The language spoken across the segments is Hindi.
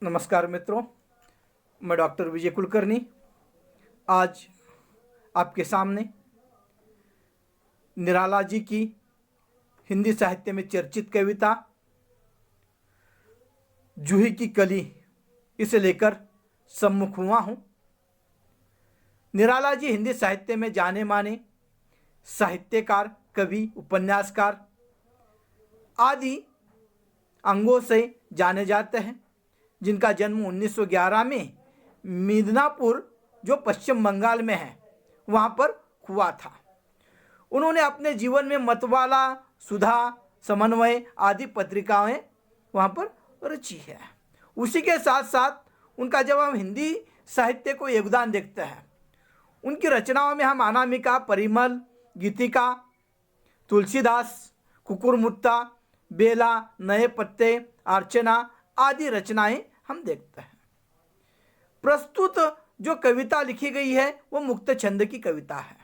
नमस्कार मित्रों, मैं डॉक्टर विजय कुलकर्णी आज आपके सामने निराला जी की हिंदी साहित्य में चर्चित कविता जूही की कली इसे लेकर सम्मुख हुआ हूँ। निराला जी हिंदी साहित्य में जाने माने साहित्यकार, कवि, उपन्यासकार आदि अंगों से जाने जाते हैं, जिनका जन्म 1911 में मिदनापुर जो पश्चिम बंगाल में है वहाँ पर हुआ था। उन्होंने अपने जीवन में मतवाला, सुधा, समन्वय आदि पत्रिकाएं वहाँ पर रची है। उसी के साथ साथ उनका जब हम हिंदी साहित्य को योगदान देखते हैं, उनकी रचनाओं में हम अनामिका, परिमल, गीतिका, तुलसीदास, कुकुरमुत्ता, बेला, नए पत्ते, अर्चना आदि रचनाएं हम देखते हैं। प्रस्तुत जो कविता लिखी गई है वो मुक्त छंद की कविता है।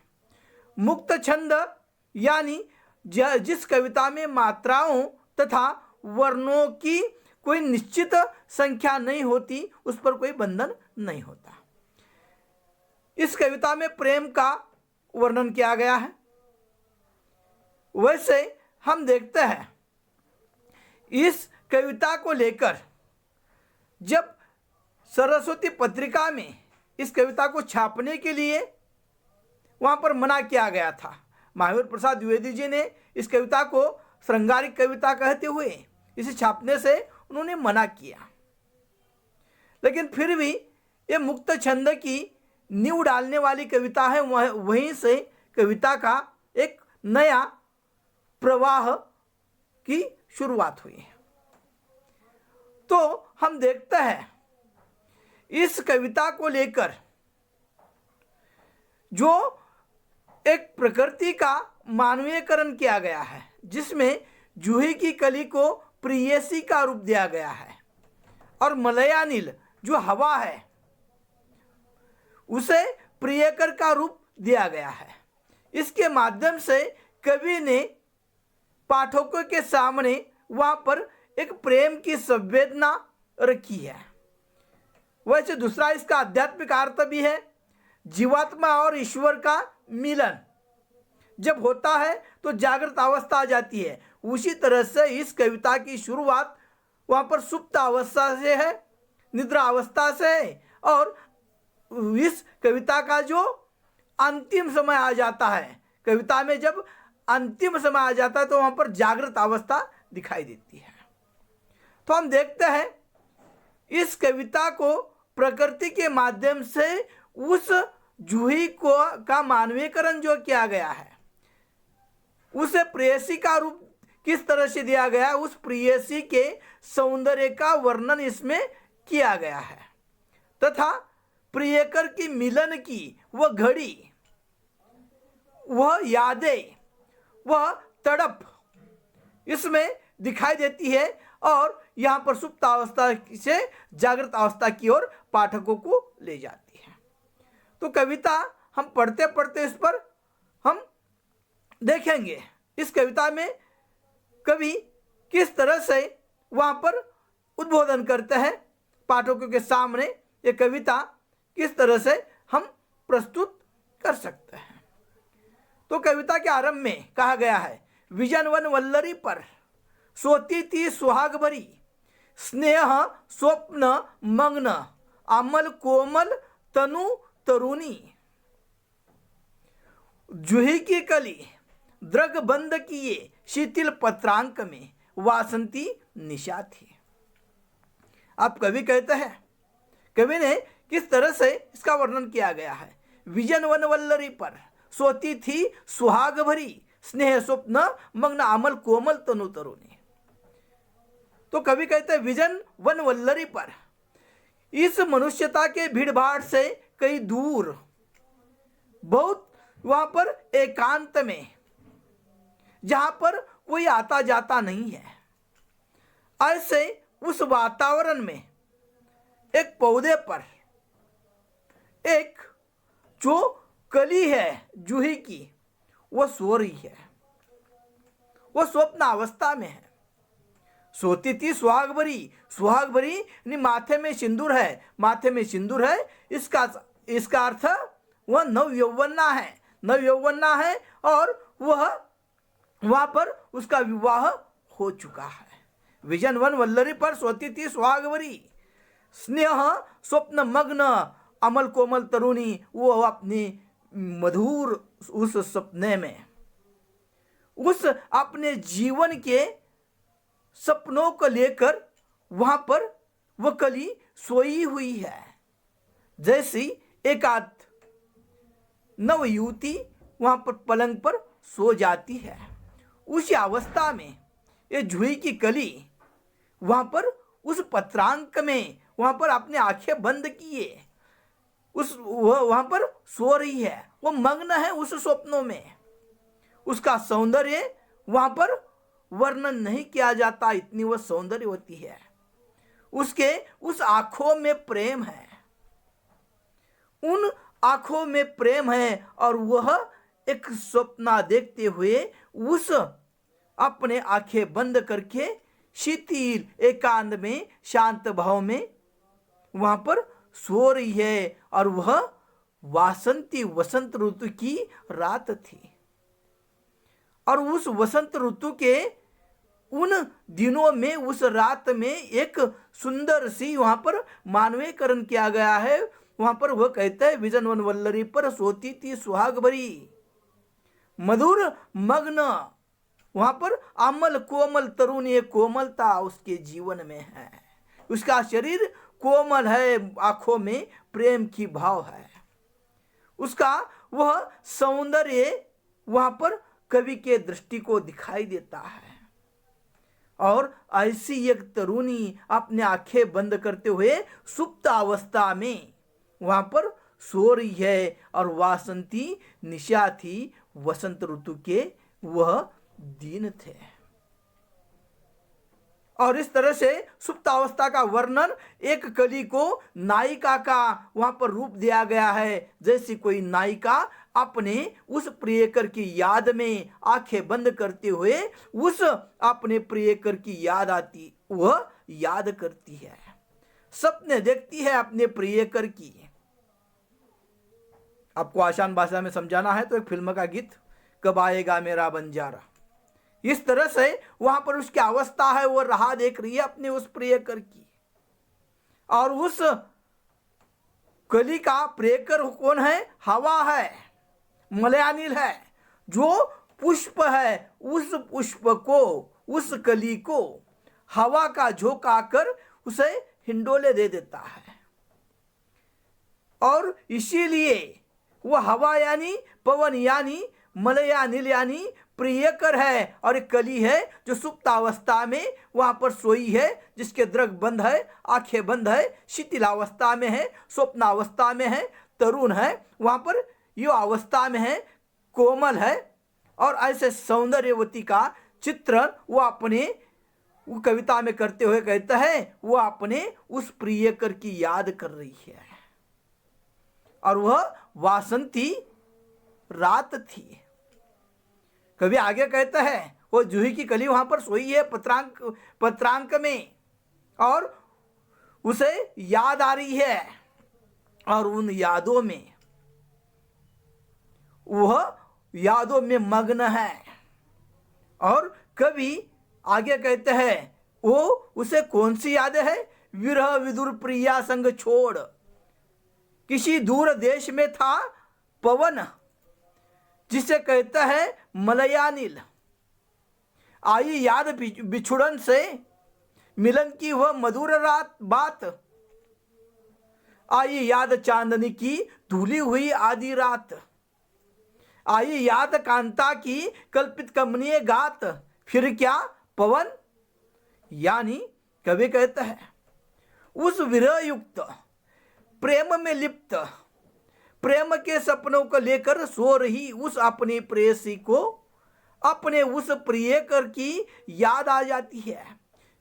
मुक्त छंद यानी जिस कविता में मात्राओं तथा वर्णों की कोई निश्चित संख्या नहीं होती, उस पर कोई बंधन नहीं होता। इस कविता में प्रेम का वर्णन किया गया है। वैसे हम देखते हैं इस कविता को लेकर जब सरस्वती पत्रिका में इस कविता को छापने के लिए वहाँ पर मना किया गया था। महावीर प्रसाद द्विवेदी जी ने इस कविता को श्रृंगारिक कविता कहते हुए इसे छापने से उन्होंने मना किया, लेकिन फिर भी ये मुक्त छंद की नींव डालने वाली कविता है। वहीं से कविता का एक नया प्रवाह की शुरुआत हुई है। तो हम देखते हैं इस कविता को लेकर जो एक प्रकृति का मानवीयकरण किया गया है, जिसमें जूही की कली को प्रेयसी का रूप दिया गया है और मलयानिल जो हवा है उसे प्रियकर का रूप दिया गया है। इसके माध्यम से कवि ने पाठकों के सामने वहाँ पर एक प्रेम की संवेदना रखी है। वैसे दूसरा इसका आध्यात्मिक अर्थ भी है। जीवात्मा और ईश्वर का मिलन जब होता है तो जागृत अवस्था आ जाती है। उसी तरह से इस कविता की शुरुआत वहाँ पर सुप्त अवस्था से है, निद्रा अवस्था से है, और इस कविता का जो अंतिम समय आ जाता है, कविता में जब अंतिम समय आ जाता है तो वहाँ पर जागृत अवस्था दिखाई देती है। तो हम देखते हैं इस कविता को प्रकृति के माध्यम से उस जूही को का मानवीयकरण जो किया गया है, उसे प्रेयसी का रूप किस तरह से दिया गया है, उस प्रेयसी के सौंदर्य का वर्णन इसमें किया गया है तथा प्रियकर की मिलन की वह घड़ी, वह यादें, वह तड़प इसमें दिखाई देती है और यहाँ पर सुप्त अवस्था से जागृत अवस्था की ओर पाठकों को ले जाती है। तो कविता हम पढ़ते पढ़ते इस पर हम देखेंगे इस कविता में कवि किस तरह से वहाँ पर उद्बोधन करते हैं पाठकों के सामने। ये कविता किस तरह से हम प्रस्तुत कर सकते हैं। तो कविता के आरंभ में कहा गया है, विजन वन वल्लरी पर सोती थी सुहाग भरी, स्नेह स्वप्न मग्न, अमल कोमल तनु तरुणी, जूही की कली द्रग बंद किए शीतल पत्रांक में वासंती निशा थी। आप कवि कहते हैं, कवि ने किस तरह से इसका वर्णन किया गया है। विजन वन वल्लरी पर सोती थी सुहाग भरी, स्नेह स्वप्न मग्न, अमल कोमल तनु तरुणी। तो कवि कहते हैं विजन वन वल्लरी पर, इस मनुष्यता के भीड़ भाड़ से कहीं दूर, बहुत वहां पर एकांत में, जहां पर कोई आता जाता नहीं है, ऐसे उस वातावरण में एक पौधे पर एक जो कली है जूही की, वह सो रही है, वह स्वप्न अवस्था में है। सोती थी सुहाग भरी। सुहाग भरी यानी माथे में सिंदूर है, माथे में सिंदूर है, इसका अर्थ वह नव यौवना है, नव यौवना है, और वह वहां पर उसका विवाह हो चुका है। विजन वन वल्लरी पर सोती थी सुहाग भरी, स्नेह स्वप्न मग्न अमल कोमल तरुणी, वो अपनी मधुर उस सपने में, उस अपने जीवन के सपनों को लेकर वहां पर वह कली सोई हुई है। जैसी एकाध नव युवती वहां पर पलंग पर सो जाती है, उसी अवस्था में ये जुही की कली वहां पर उस पत्रांक में वहां पर अपने आंखें बंद किए वहां पर सो रही है। वो मग्न है उस स्वप्नों में। उसका सौंदर्य वहां पर वर्णन नहीं किया जाता, इतनी वह सौंदर्य होती है। उसके उस आंखों में प्रेम है, उन आंखों में प्रेम है, और वह एक स्वप्न देखते हुए उस अपने आंखें बंद करके शिथिल एकांत में शांत भाव में वहां पर सो रही है। और वह वासंती वसंत ऋतु की रात थी, और उस वसंत ऋतु के उन दिनों में उस रात में एक सुंदर सी वहां पर मानवीकरण किया गया है। वहां पर वह कहते हैं विजन वन वल्लरी पर सोती थी सुहाग भरी, मधुर मग्न, वहां पर अमल कोमल तरुण, ये कोमलता उसके जीवन में है। उसका शरीर कोमल है, आंखों में प्रेम की भाव है। उसका वह सौंदर्य वहां पर कवि के दृष्टि को दिखाई देता है। और ऐसी एक तरुणी अपने आंखें बंद करते हुए सुप्त अवस्था में वहां पर सो रही है, और वासंती निशा थी, वसंत ऋतु के वह दिन थे। और इस तरह से सुप्तावस्था का वर्णन एक कली को नायिका का वहां पर रूप दिया गया है। जैसी कोई नायिका अपने उस प्रियकर की याद में आंखें बंद करते हुए उस अपने प्रियकर की याद आती, वह याद करती है, सपने देखती है अपने प्रियकर की। आपको आसान भाषा में समझाना है तो एक फिल्म का गीत, कब आएगा मेरा बंजारा, इस तरह से वहां पर उसकी अवस्था है, वो राह देख रही है अपने उस प्रियकर की। और उस कली का प्रियकर कौन है? हवा है, मलयानिल है, जो पुष्प है, उस पुष्प को, उस कली को हवा का झोंका कर उसे हिंडोले दे देता है। और इसीलिए वह हवा यानी पवन यानी मलयानिल यानी प्रियकर है, और एक कली है जो सुप्तावस्था में वहां पर सोई है, जिसके दृग बंद है, आंखें बंद है, शिथिलावस्था में है, स्वप्नावस्था में है, तरुण है, वहां पर यो अवस्था में है, कोमल है। और ऐसे सौंदर्यवती का चित्रण वो अपने वो कविता में करते हुए कहता है, वो अपने उस प्रियकर की याद कर रही है, और वह वासंती रात थी। कभी आगे कहता है वो जूही की कली वहां पर सोई है पत्रांक में, और उसे याद आ रही है, और उन यादों में वह यादों में मग्न है। और कभी आगे कहते हैं वो उसे कौन सी यादें है? विरह विदुर प्रिया संग छोड़, किसी दूर देश में था पवन, जिसे कहता है मलयानिल, आई याद बिछुड़न से मिलन की वह मधुर रात बात, आई याद चांदनी की धुली हुई आधी रात, आई याद कांता की कल्पित कमनीय गात, फिर क्या पवन। यानी कवि कहता है उस विरह युक्त प्रेम में लिप्त, प्रेम के सपनों को लेकर सो रही उस अपनी प्रेयसी को अपने उस प्रियकर की याद आ जाती है।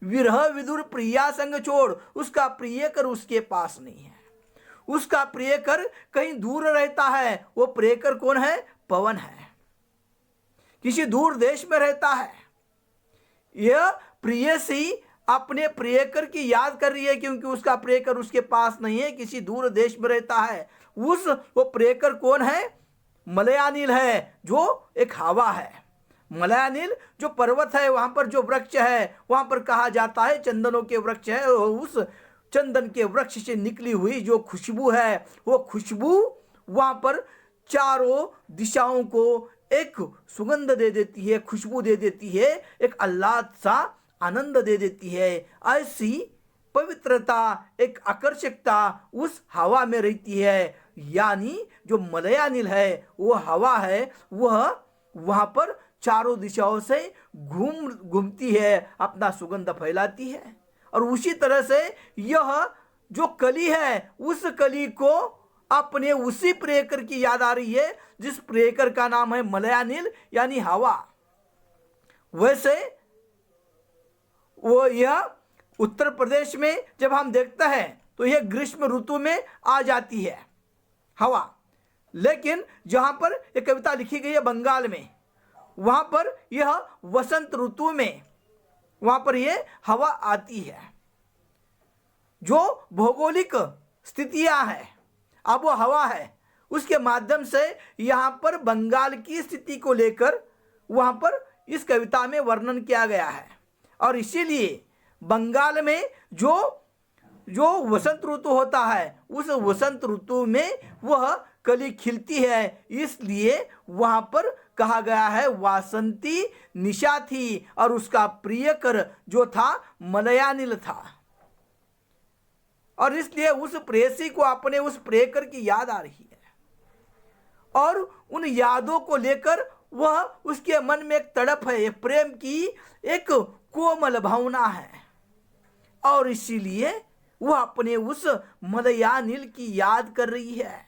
विरह विदुर प्रिया संग छोड़, उसका प्रियकर उसके पास नहीं है, उसका प्रियकर कहीं दूर रहता है। वो प्रियकर कौन है? पवन है, किसी दूर देश में रहता है। यह प्रेयसी अपने प्रियकर की याद कर रही है, क्योंकि उसका प्रियकर उसके पास नहीं है, किसी दूर देश में रहता है। वो प्रियकर कौन है? मलयानिल है, जो एक हवा है। मलयानिल जो पर्वत है, वहां पर जो वृक्ष है, वहां पर कहा जाता है चंदनों के वृक्ष है। उस चंदन के वृक्ष से निकली हुई जो खुशबू है, वो खुशबू वहां पर चारों दिशाओं को एक सुगंध दे देती है, खुशबू दे देती है, एक आह्लाद सा आनंद दे देती है। ऐसी पवित्रता, एक आकर्षकता उस हवा में रहती है। यानी जो मलयानिल है, वो हवा है, वह वहां पर चारों दिशाओं से घूमती है, अपना सुगंध फैलाती है। और उसी तरह से यह जो कली है, उस कली को अपने उसी प्रियकर की याद आ रही है, जिस प्रियकर का नाम है मलयानिल यानी हवा। वैसे वो यह उत्तर प्रदेश में जब हम देखते हैं तो यह ग्रीष्म ऋतु में आ जाती है हवा। लेकिन जहां पर यह कविता लिखी गई है बंगाल में, वहां पर यह वसंत ऋतु में वहां पर यह हवा आती है। जो भौगोलिक स्थितियां हैं, अब वो हवा है, उसके माध्यम से यहां पर बंगाल की स्थिति को लेकर वहां पर इस कविता में वर्णन किया गया है। और इसीलिए बंगाल में जो वसंत ऋतु होता है, उस वसंत ऋतु में वह कली खिलती है, इसलिए वहां पर कहा गया है वासंती निशा थी, और उसका प्रियकर जो था मलयानिल था। और इसलिए उस प्रेयसी को अपने उस प्रियकर की याद आ रही है, और उन यादों को लेकर वह उसके मन में एक तड़प है, प्रेम की एक कोमल भावना है। और इसीलिए वह अपने उस मलयानिल की याद कर रही है।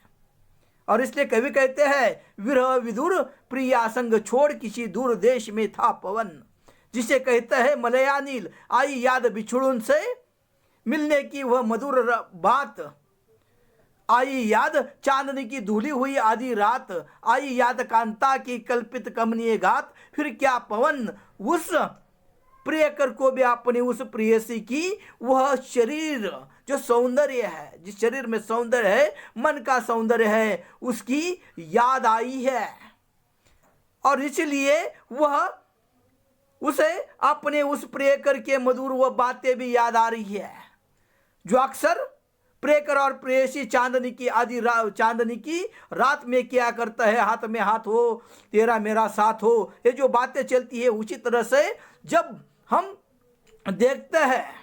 और इसलिए कवि कहते हैं, विरह विदुर प्रिया संग छोड़ किसी दूर देश में था पवन, जिसे कहते हैं मलयानिल। आई याद बिछुड़न से मिलने की वह मधुर बात, आई याद चांदनी की धुली हुई आधी रात, आई याद कांता की कल्पित कमनीय गात, फिर क्या पवन। उस प्रियकर को भी अपने उस प्रेयसी की वह शरीर जो सौंदर्य है, जिस शरीर में सौंदर्य है, मन का सौंदर्य है, उसकी याद आई है। और इसलिए वह उसे अपने उस प्रियकर के मधुर वह बातें भी याद आ रही है, जो अक्सर प्रियकर और प्रेयसी चांदनी की रात में क्या करता है, हाथ में हाथ हो तेरा मेरा साथ हो, ये जो बातें चलती है। उसी तरह से जब हम देखते हैं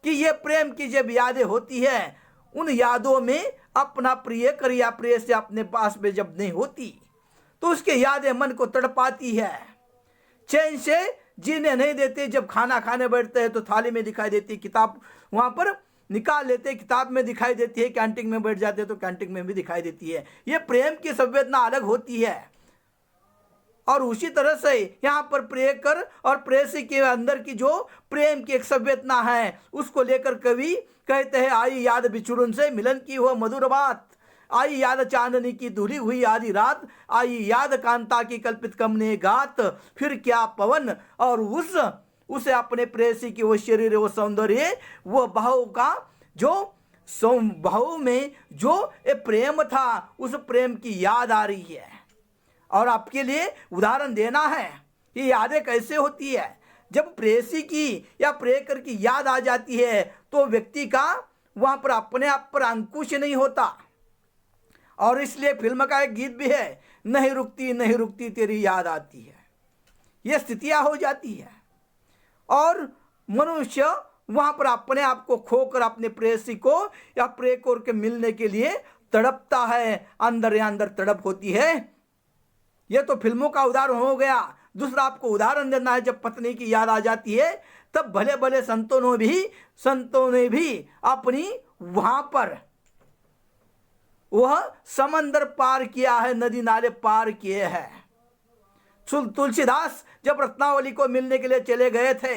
कि ये प्रेम की जब यादें होती है, उन यादों में अपना प्रियकर या प्रेयसी अपने पास में जब नहीं होती, तो उसकी यादें मन को तड़पाती है, चैन से जीने नहीं देते। जब खाना खाने बैठते हैं तो थाली में दिखाई देती, किताब वहां पर निकाल लेते, किताब में दिखाई देती है, कैंटीन में बैठ जाते तो कैंटीन में भी दिखाई देती है। ये प्रेम की संवेदना अलग होती है। और उसी तरह से यहाँ पर प्रियकर और प्रेयसी के अंदर की जो प्रेम की एक संवेदना है, उसको लेकर कवि कहते हैं, आई याद बिछुड़न से मिलन की वह मधुर बात, आई याद चांदनी की धुली हुई आधी रात, आई याद कांता की कल्पित कमनीय गात, फिर क्या पवन। और उसे अपने प्रेयसी की वो शरीर, वो सौंदर्य, वो भाव का जो भाव में जो प्रेम था, उस प्रेम की याद आ रही है। और आपके लिए उदाहरण देना है, ये यादें कैसे होती है। जब प्रेयसी की या प्रियकर की याद आ जाती है, तो व्यक्ति का वहां पर अपने आप पर अंकुश नहीं होता। और इसलिए फिल्म का एक गीत भी है, नहीं रुकती नहीं रुकती तेरी याद आती है। ये स्थितियां हो जाती है, और मनुष्य वहां पर अपने आप को खोकर अपने प्रेयसी को या प्रियकर के मिलने के लिए तड़पता है, अंदर या अंदर तड़प होती है। यह तो फिल्मों का उदाहरण हो गया। दूसरा आपको उदाहरण देना है, जब पत्नी की याद आ जाती है, तब भले भले संतों ने भी अपनी वहां पर वह समंदर पार किया है, नदी नाले पार किए हैं। तुलसीदास जब रत्नावली को मिलने के लिए चले गए थे,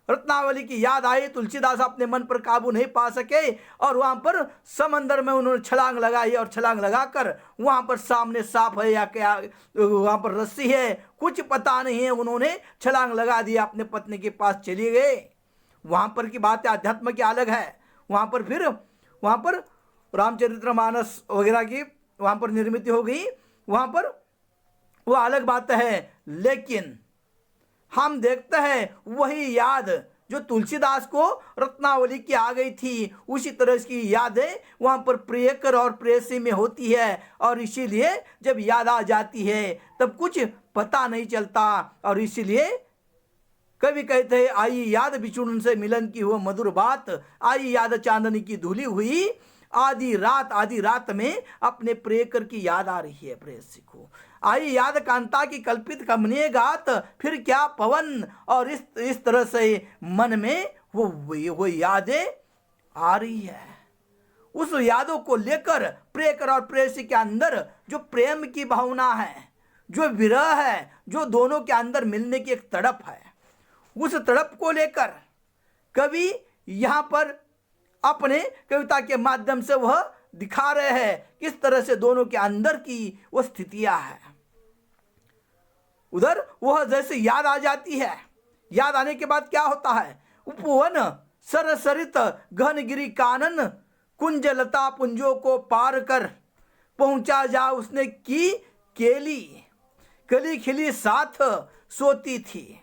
रत्नावली की याद आई। तुलसीदास अपने मन पर काबू नहीं पा सके और वहां पर समंदर में उन्होंने छलांग लगाई और छलांग लगाकर वहां पर सामने सांप है या क्या वहां पर रस्सी है कुछ पता नहीं है, उन्होंने छलांग लगा दिया, अपने पत्नी के पास चले गए। वहां पर की बात अध्यात्म की अलग है। वहां पर फिर वहां पर रामचरितमानस वगैरह की वहां पर निर्मित हो गई, वहां पर वो अलग बात है। लेकिन हम देखते हैं वही याद जो तुलसीदास को रत्नावली की आ गई थी, उसी तरह की यादें वहां पर प्रियकर और प्रेयसी में होती है। और इसीलिए जब याद आ जाती है तब कुछ पता नहीं चलता। और इसीलिए कवि कहते हैं, आई याद बिछुड़न से मिलन की वो मधुर बात, आई याद चांदनी की धुली हुई, आधी रात में अपने प्रियकर की याद आ रही है प्रेयसी को। आई याद कांता की कल्पित कमनीय गात, फिर क्या पवन। और इस तरह से मन में वो यादें आ रही है। उस यादों को लेकर प्रियकर और प्रेयसी के अंदर जो प्रेम की भावना है, जो विरह है, जो दोनों के अंदर मिलने की एक तड़प है, उस तड़प को लेकर कवि यहाँ पर अपने कविता के माध्यम से वह दिखा रहे हैं किस तरह से दोनों के अंदर की वो स्थितियां हैं। उधर वह जैसे याद आ जाती है, याद आने के बाद क्या होता है, उपवन सरसरित घनगिरी कानन, कुंज लता पुंजों को पार कर, पहुंचा जा उसने की केली, कली खिली साथ सोती थी।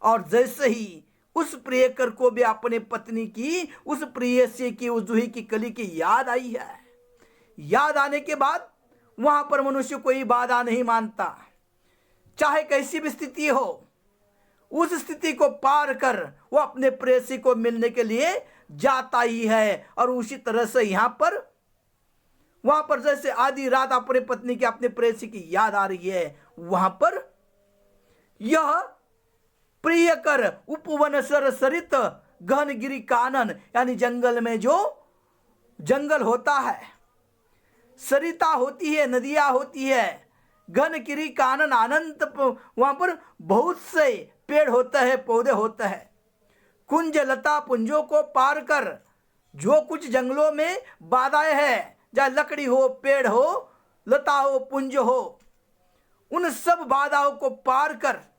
और जैसे ही उस प्रियकर को भी अपने पत्नी की, उस प्रियसी की, उस जूही की कली की याद आई है। याद आने के बाद वहां पर मनुष्य कोई बाधा नहीं मानता, चाहे कैसी भी स्थिति हो, उस स्थिति को पार कर वो अपने प्रेयसी को मिलने के लिए जाता ही है। और उसी तरह से यहां पर वहां पर जैसे आधी रात अपने पत्नी की, अपने प्रेयसी की याद आ रही है, वहां पर यह प्रियकर उपवन सरसरित घनगिरी कानन, यानी जंगल में जो जंगल होता है, सरिता होती है, नदियां होती है, घनगिरी कानन अनंत, वहां पर बहुत से पेड़ होते हैं, पौधे होते हैं, कुंज लता पुंजों को पार कर, जो कुछ जंगलों में बाधाएं हैं, चाहे लकड़ी हो, पेड़ हो, लता हो, पुंज हो, उन सब बाधाओं को पार कर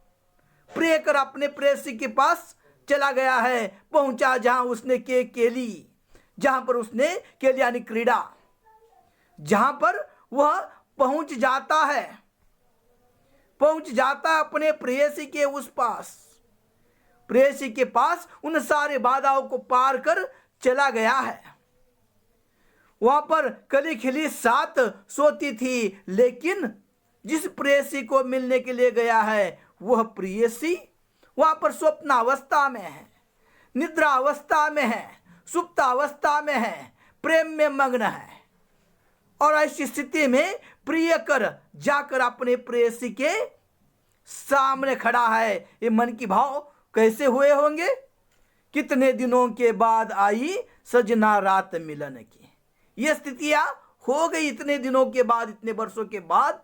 प्रियकर अपने प्रेयसी के पास चला गया है। पहुंचा जहां उसने केली, जहां पर उसने केली यानी क्रीड़ा, जहां पर वह पहुंच जाता है अपने प्रेयसी के उस पास, प्रेयसी के पास उन सारे बाधाओं को पार कर चला गया है। वहां पर कली खिली साथ सोती थी, लेकिन जिस प्रेयसी को मिलने के लिए गया है वह प्रेयसी वहां पर स्वप्न अवस्था में है, निद्रा अवस्था में है, सुप्त अवस्था में है, प्रेम में मग्न है। और ऐसी स्थिति में प्रियकर जाकर अपने प्रेयसी के सामने खड़ा है। ये मन की भाव कैसे हुए होंगे, कितने दिनों के बाद आई सजना रात मिलन की, ये स्थितियां हो गई इतने दिनों के बाद, इतने वर्षों के बाद।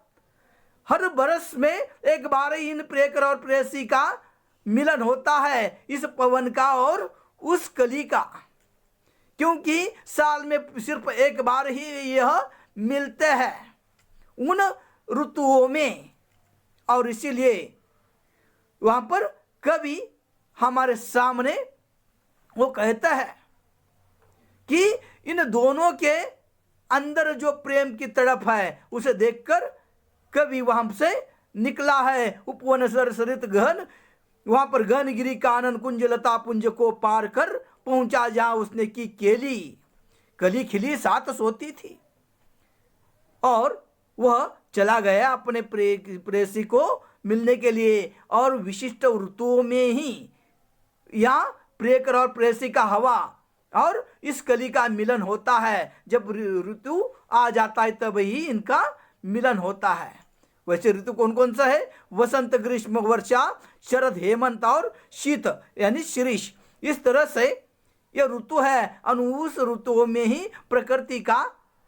हर बरस में एक बार ही इन प्रियकर और प्रेयसी का मिलन होता है, इस पवन का और उस कली का, क्योंकि साल में सिर्फ एक बार ही यह मिलते हैं उन ऋतुओं में। और इसीलिए वहां पर कवि हमारे सामने वो कहता है कि इन दोनों के अंदर जो प्रेम की तड़प है उसे देखकर कवि वहां से निकला है। उपवन सरसरित घन, वहां पर घनगिरी कानन, कुंज लता पुंज को पार कर, पहुंचा जहां उसने की केली, कली खिली साथ सोती थी। और वह चला गया अपने प्रेयसी को मिलने के लिए। और विशिष्ट ऋतुओं में ही यहाँ प्रियकर और प्रेयसी का हवा और इस कली का मिलन होता है। जब ऋतु आ जाता है तब ही इनका मिलन होता है। वैसे ऋतु कौन कौन सा है, वसंत, ग्रीष्म, वर्षा, शरद, हेमंत और शीत यानी शिरीष। इस तरह से यह ऋतु है। और उस ऋतुओं में ही प्रकृति का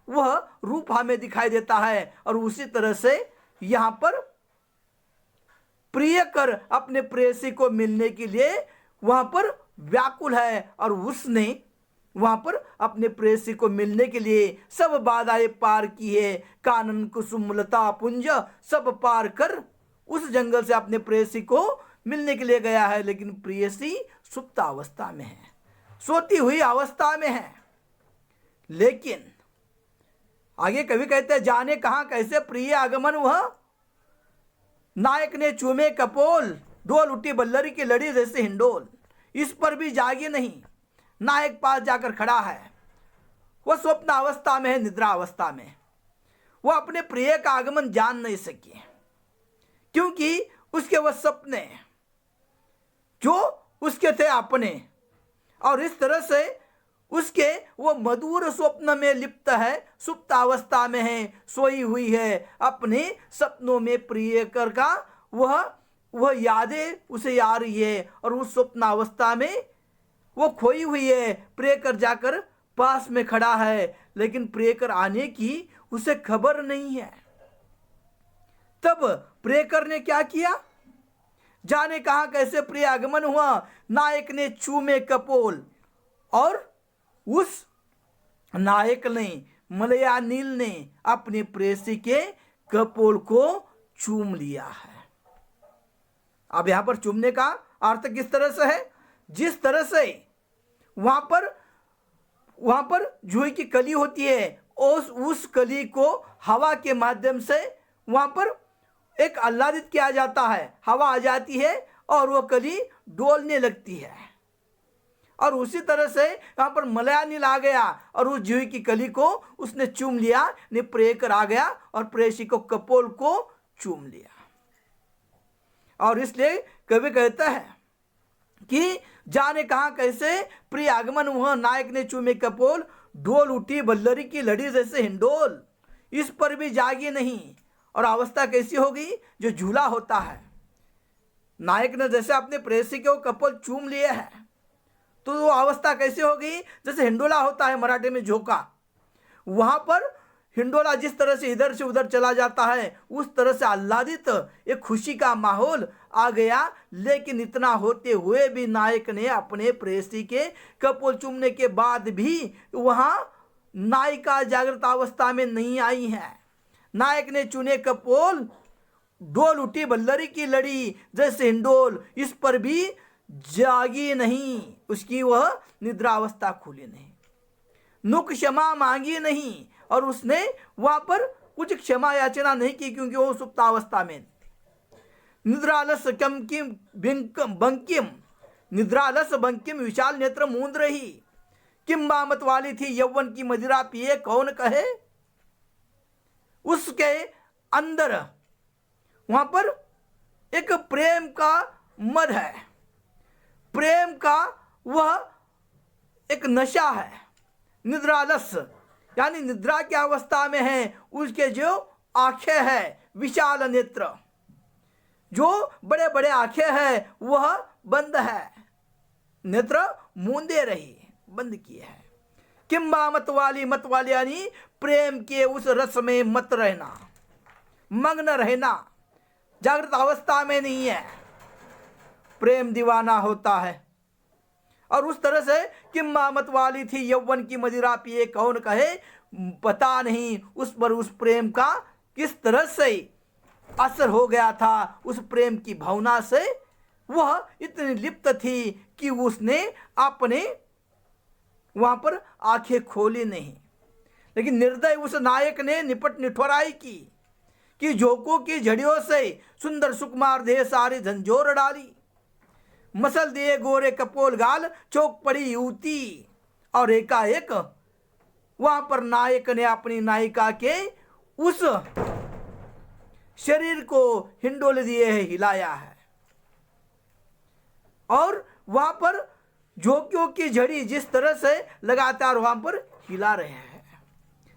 वह रूप हमें दिखाई देता है। और उसी तरह से यहाँ पर प्रियकर अपने प्रेयसी को मिलने के लिए वहां पर व्याकुल है और उसने वहां पर अपने प्रेयसी को मिलने के लिए सब बाधाएं पार की है। कानन कुसुम लता पुंज सब पार कर उस जंगल से अपने प्रेयसी को मिलने के लिए गया है, लेकिन प्रेयसी सुप्त अवस्था में है, सोती हुई अवस्था में है। लेकिन आगे कवि कहते हैं, जाने कहां कैसे प्रिय आगमन वह, नायक ने चूमे कपोल, डोल उठी बल्लरी की लड़ी जैसे हिंडोल। इस पर भी जागी नहीं, नायक पास जाकर खड़ा है। वह स्वप्न अवस्था में है, निद्रा अवस्था में। वह अपने प्रिय का आगमन जान नहीं सकी, क्योंकि उसके वह सपने जो उसके थे अपने, और इस तरह से उसके वो मधुर स्वप्न में लिप्त है, सुप्त अवस्था में है, सोई हुई है। अपने सपनों में प्रियकर का वह यादें उसे आ रही है, और उस स्वप्न अवस्था में वो खोई हुई है। प्रियकर जाकर पास में खड़ा है, लेकिन प्रियकर आने की उसे खबर नहीं है। तब प्रियकर ने क्या किया, जाने कहां कैसे प्रिय आगमन हुआ, नायक ने चूमे कपोल, और उस नायक ने, मलया नील ने अपने प्रेयसी के कपोल को चूम लिया है। अब यहां पर चूमने का अर्थ किस तरह से है, जिस तरह से वहां पर जूही की कली होती है, उस कली को हवा के माध्यम से वहां पर एक आह्लादित किया जाता है, हवा आ जाती है और वह कली डोलने लगती है। और उसी तरह से यहाँ पर मलयानील आ गया और उस जूही की कली को उसने चूम लिया, ने प्रेयकर आ गया और प्रेयसी को कपोल को चूम लिया। और इसलिए कवि कहता है कि जाने कहां कैसे प्रिय आगमन हुआ, नायक ने चूमे कपोल, डोल उठी बल्लरी की लड़ी जैसे हिंडोल। इस पर भी जागी नहीं, और अवस्था कैसी होगी, जो झूला होता है। नायक ने जैसे अपने प्रेयसी को कपोल चूम लिए है, तो वो अवस्था कैसी होगी, जैसे हिंडोला होता है मराठी में झोंका। वहां पर हिंडोला जिस तरह से इधर से उधर चला जाता है, उस तरह से आह्लादित एक खुशी का माहौल आ गया। लेकिन इतना होते हुए भी नायक ने अपने प्रेयसी के कपोल चूमने के बाद भी वहां नायिका जागृत अवस्था में नहीं आई है। नायक ने चुने कपोल, डोल उठी बल्लरी की लड़ी जैसे हिंडोल, इस पर भी जागी नहीं, उसकी वह निद्रावस्था खुली नहीं। नुक क्षमा मांगी नहीं, और उसने वहां पर कुछ क्षमा याचना नहीं की, क्योंकि वो सुप्तावस्था में। निद्रालस बंकिम, निद्रालस बंकिम विशाल नेत्र मूंद रही, किम बामत वाली थी यौवन की मदिरा पिए कौन कहे। उसके अंदर वहां पर एक प्रेम का मद है, प्रेम का वह एक नशा है। निद्रालस यानी निद्रा की अवस्था में है, उसके जो आंखें हैं विशाल नेत्र, जो बड़े बड़े आंखें हैं वह बंद है, नेत्र मूंदे रही, बंद किए है। किम्बा मत वाली यानी प्रेम के उस रस में मत रहना, मग्न रहना, जागृत अवस्था में नहीं है, प्रेम दीवाना होता है। और उस तरह से किम्बा मत वाली थी यौवन की मदिरा पिए कौन कहे, पता नहीं उस पर उस प्रेम का किस तरह से असर हो गया था। उस प्रेम की भावना से वह इतनी लिप्त थी कि उसने अपने वहां पर आंखें खोली नहीं। लेकिन निर्दय उस नायक ने निपट निठुराई की कि झोंकों की झड़ियों से सुंदर सुकुमार देह सारी झंझोर डाली, मसल दिए गोरे कपोल गाल चौक पड़ी युवती। और एकाएक वहां पर नायक ने अपनी नायिका के उस शरीर को हिंडोल दिए है, हिलाया है, और वहां पर झोंकों की झड़ी जिस तरह से लगातार वहां पर हिला रहे हैं।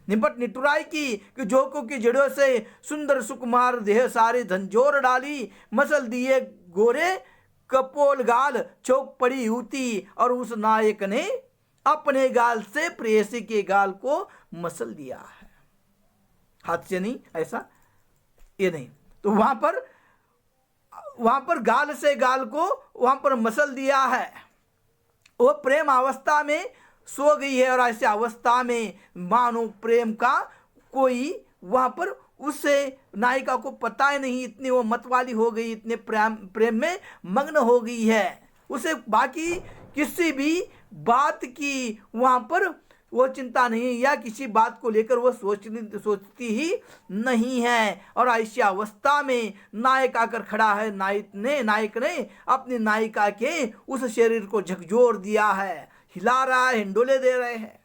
निपट निटुराई की कि झोंकों की जड़ों से सुंदर सुकुमार देह सारे झंझोर डाली, मसल दिए गोरे कपोल गाल चौक पड़ी युवती। और उस नायक ने अपने गाल से प्रेयसी के गाल को मसल दिया है, हाथ से नहीं, ऐसा ये नहीं। तो वहां पर वहां पर गाल से गाल को वहां पर मसल दिया है। वो प्रेम अवस्था में सो गई है और ऐसी अवस्था में मानो प्रेम का कोई वहां पर उससे नायिका को पता ही नहीं, इतनी वो मतवाली हो गई, इतने प्रेम में मग्न हो गई है। उसे बाकी किसी भी बात की वहां पर वो चिंता नहीं है, या किसी बात को लेकर वो सोचती ही नहीं है। और ऐसी अवस्था में नायक आकर खड़ा है। नायक ने अपनी नायिका के उस शरीर को झकझोर दिया है, हिला रहा है, हिंडोले दे रहे हैं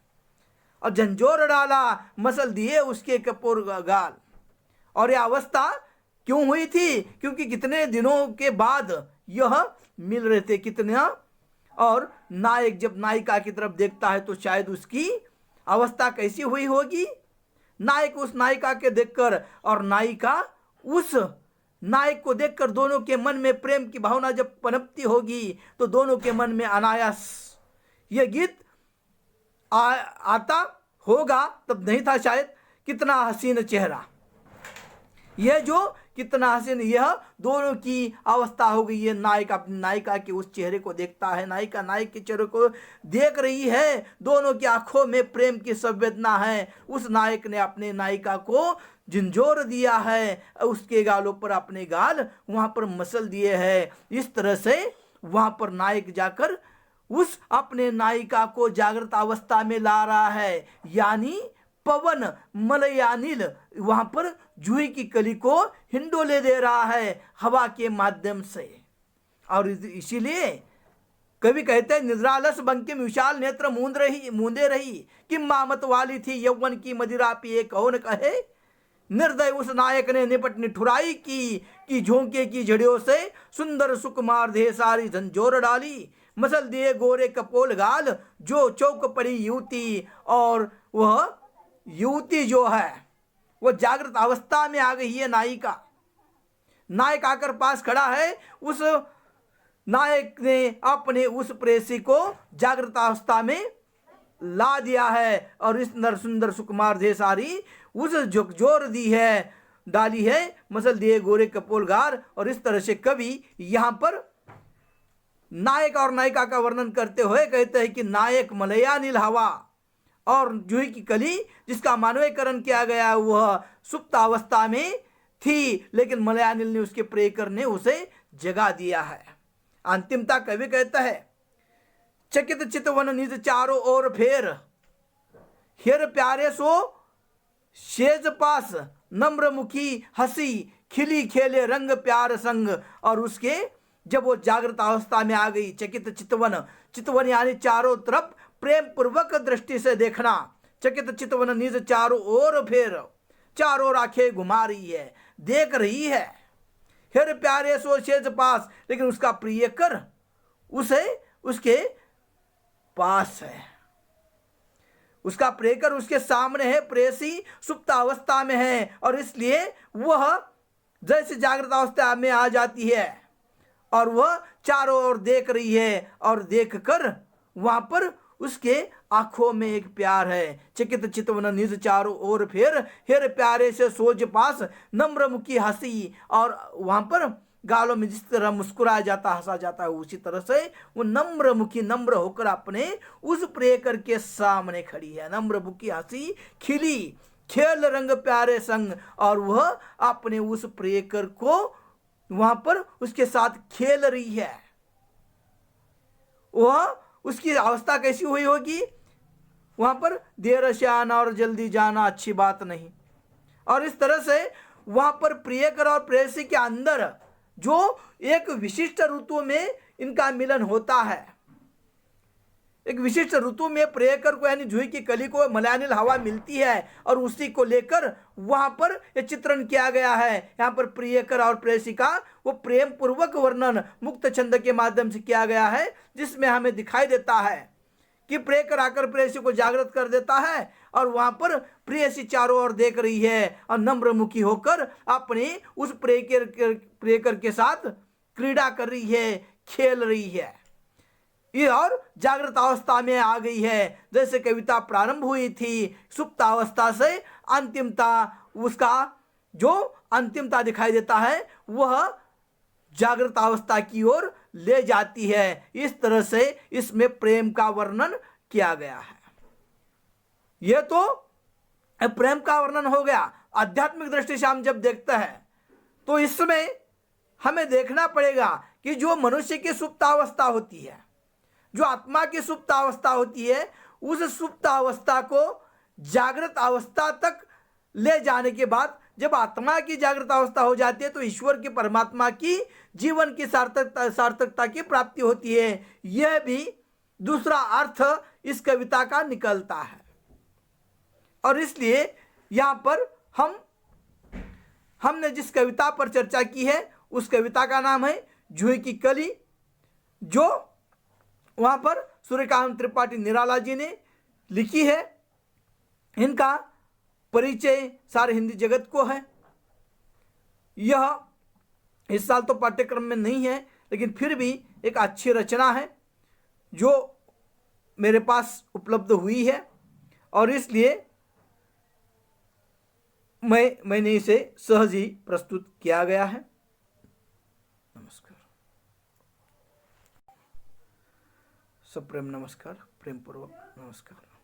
और झंझोर डाला, मसल दिए उसके कपूर गाल। और यह अवस्था क्यों हुई थी? क्योंकि कितने दिनों के बाद यह मिल रहे थे, कितना। और नायक जब नायिका की तरफ देखता है तो शायद उसकी अवस्था कैसी हुई होगी। नायक उस नायिका के देखकर और नायिका उस नायक को देखकर दोनों के मन में प्रेम की भावना जब पनपती होगी तो दोनों के मन में अनायास यह गीत आता होगा। तब नहीं था शायद, कितना हसीन चेहरा, यह जो कितना हसीन, यह दोनों की अवस्था हो गई है। नायक अपनी नायिका के उस चेहरे को देखता है, नायिका नायक के चेहरे को देख रही है। दोनों की आंखों में प्रेम की संवेदना है। उस नायक ने अपने नायिका को झंझोर दिया है, उसके गालों पर अपने गाल वहां पर मसल दिए हैं। इस तरह से वहां पर नायक जाकर उस अपने नायिका को जागृत अवस्था में ला रहा है, यानी पवन मलयानिल वहां पर जूही की कली को हिंडोले दे रहा है हवा के माध्यम से। और इसीलिए कवि कहते हैं, निद्रालस बंकिम विशाल नेत्र मूंदे रही, कि मामत वाली थी यौवन की मदिरा पिए कौन कहे। निर्दय उस नायक ने निपट निठुराई की झोंके की झड़ियों से सुंदर सुकुमार देह सारी झंझोर डाली। मसल दिए गोरे कपोल गाल जो चौक पड़ी युवती। और वह युवती जो है वो जागृत अवस्था में आ गई है। नायक आकर पास खड़ा है। उस नायक ने अपने उस प्रेसी को जागृत अवस्था में ला दिया है और इस नर सुंदर सुकुमार देह सारी उस झकझोर दी है, डाली है, मसल दिए गोरे कपोल गार। और इस तरह से कवि यहाँ पर नायक और नायिका का वर्णन करते हुए कहते हैं कि नायक मलयानिल हवा और जूही की कली जिसका मानवीकरण किया गया वह सुप्त अवस्था में थी, लेकिन मलयानिल ने उसके प्रेयकर ने उसे जगा दिया है। अंतिमता कवि कहता है, चकित चितवन निज चारों ओर फेर, हेर प्यारे सो शेज पास, नम्र मुखी हंसी खिली खेले रंग प्यार संग। और उसके जब वो जागृत अवस्था में आ गई, चकित चितवन यानी चारों तरफ प्रेम पूर्वक दृष्टि से देखना। चकित चितवन निज चारों ओर फेर, चारों आंखें घुमा रही है, देख रही है। हेर प्यारे सो शेज पास, लेकिन उसका प्रियकर उसे उसके पास है, उसका प्रियकर उसके सामने है। प्रेसी सुप्त अवस्था में है और इसलिए वह जैसे जागृत अवस्था में आ जाती है और वह चारों ओर देख रही है और देखकर वहां पर उसके आंखों में एक प्यार है। चकित चितवन निज चारों ओर फेर, हेर प्यारे से सोज पास, नम्र मुखी हंसी। और वहां पर गालों में जिस तरह मुस्कुराया जाता, हंसा जाता है, उसी तरह से वो नम्र मुखी, नम्र होकर अपने उस प्रियकर के सामने खड़ी है। नम्र मुखी हंसी खिली खेल रंग प्यारे संग। और वह अपने उस प्रियकर को वहां पर उसके साथ खेल रही है। वह उसकी अवस्था कैसी हुई होगी? वहां पर देर से आना और जल्दी जाना अच्छी बात नहीं। और इस तरह से वहां पर प्रियकर और प्रेयसी के अंदर जो एक विशिष्ट ऋतु में इनका मिलन होता है, एक विशिष्ट ऋतु में प्रियकर को यानी जूही की कली को मलयानिल हवा मिलती है और उसी को लेकर वहां पर यह चित्रण किया गया है। यहाँ पर प्रियकर और प्रेयसी का वो प्रेम पूर्वक वर्णन मुक्त छंद के माध्यम से किया गया है, जिसमें हमें दिखाई देता है कि प्रियकर आकर प्रेयसी को जागृत कर देता है और वहां पर प्रेयसी चारों ओर देख रही है और नम्र मुखी होकर अपने उस प्रियकर के साथ क्रीड़ा कर रही है, खेल रही है। ये और जागृत अवस्था में आ गई है। जैसे कविता प्रारंभ हुई थी सुप्त अवस्था से, अंतिमता उसका जो अंतिमता दिखाई देता है वह जागृत अवस्था की ओर ले जाती है। इस तरह से इसमें प्रेम का वर्णन किया गया है। यह तो प्रेम का वर्णन हो गया। आध्यात्मिक दृष्टि से हम जब देखते हैं तो इसमें हमें देखना पड़ेगा कि जो मनुष्य की सुप्तावस्था होती है, जो आत्मा की सुप्तावस्था होती है, उस सुप्तावस्था को जागृत अवस्था तक ले जाने के बाद जब आत्मा की जागृत अवस्था हो जाती है तो ईश्वर की, परमात्मा की जीवन की सार्थकता की प्राप्ति होती है। यह भी दूसरा अर्थ इस कविता का निकलता है। और इसलिए यहाँ पर हमने जिस कविता पर चर्चा की है उस कविता का नाम है जूही की कली, जो वहाँ पर सूर्यकांत त्रिपाठी निराला जी ने लिखी है। इनका परिचय सारे हिंदी जगत को है। यह इस साल तो पाठ्यक्रम में नहीं है, लेकिन फिर भी एक अच्छी रचना है जो मेरे पास उपलब्ध हुई है और इसलिए मैंने इसे सहज ही प्रस्तुत किया गया है। नमस्कार, सप्रेम नमस्कार, प्रेम पूर्वक नमस्कार।